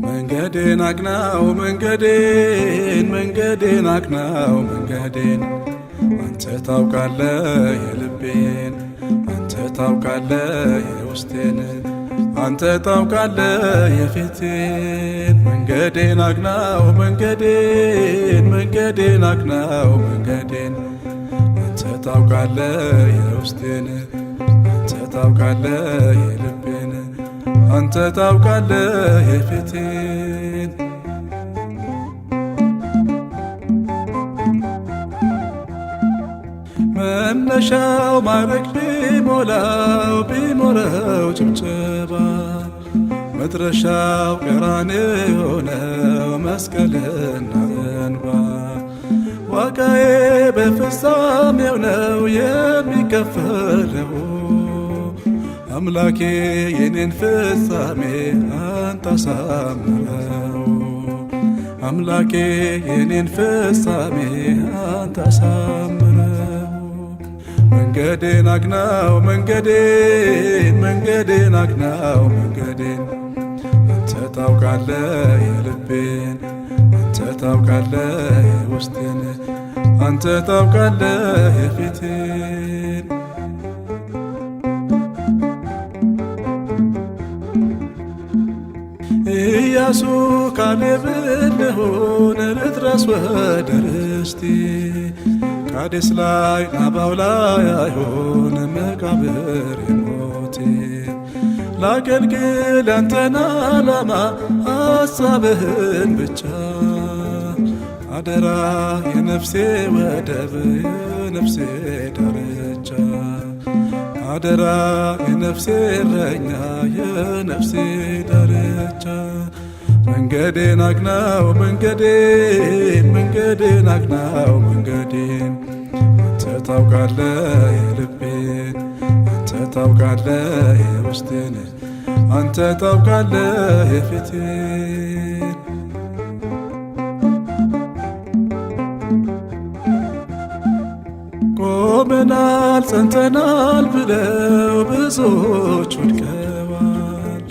መንገዴን አቅናው መንገዴን አቅናው መንገዴን አንተ ታውቃለህ የልቤን አንተ ታውቃለህ የውስጤን አንተ ታውቃለህ የፊቴን መንገዴን አቅናው መንገዴን አቅናው መንገዴን አንተ ታውቃለህ የውስጤን አንተ ታውቃለህ የልቤን አንተ ታውቃለህ የፊቴን መነሻው ማረግ ቢሞላው ጭብጨባ መድረሻው ቀራንዮ ነው መስቀልና እንባ ዋጋዬ በፍጻሜው ነው የሚከፈለው አምላኬ የኔን ፍጻሜ አንተ አሳምረው አምላኬ የኔን ፍጻሜ አንተ አሳምረው መንገዴን አቅናው መንገዴን አቅናው መንገዴን አንተ ታውቃለህ የልቤን አንተ ታውቃለህ የውስጤን አንተ ታውቃለህ የፊቴን ኢያሱ ካሌብን ልሁን ልድረስ ወደ ርስቴ ቃዴስ ላይ ናባው ላይ አይሆን መቃብር ሞቴ ላገልግል ያንተን ዓላማ ሐሳብህን ብቻ አደራ የነፍሴ ወደብ የነፍሴ ዳርቻ አደራ የነፍሴ እረኛ የነፍሴ ዳርቻ መንገዴን አቅናው መንገዴን አቅናው መንገዴን አንተ ታውቃለህ የልቤን አንተ ታውቃለህ የውስጤን አንተ ታውቃለህ የፊቴን ቆመናል ጸንተናል ብለው ብዙዎች ወድቀዋል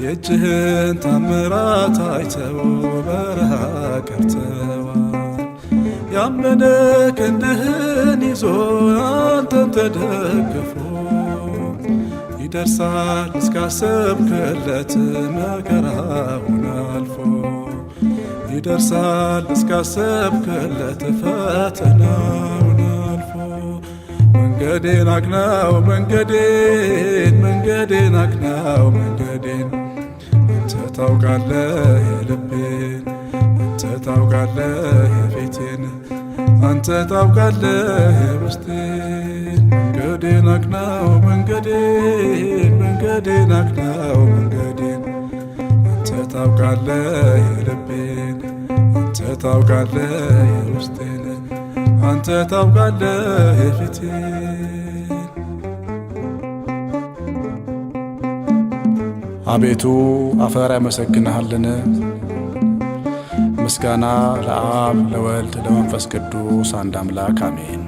የእጅህን ታምራት አይተው በረሃ ቀርተዋል ያመነ ክንድህን ይዞ አንተን ተደግፎ ይደርሳል እስካሰብክለት መከራውን አልፎ ይደርሳል እስካሰብክለት ፈተናውን አልፎ መንገዴን አቅናው መንገዴን አቅናው መንገዴን አንተ ታውቃለህ የልቤን አንተ ታውቃለህ የፊቴን አንተ ታውቃለህ የውስጤን መንገዴን አቅናው መንገዴን አቅናው መንገዴን አንተ ታውቃለህ የልቤን አንተ ታውቃለህ የውስጤን አንተ ታውቃለህ የፊቴን። አቤቱ አፈር ያመሰግንሃልን። ምስጋና ለአብ ለወልድ ለመንፈስ ቅዱስ አንድ አምላክ አሜን።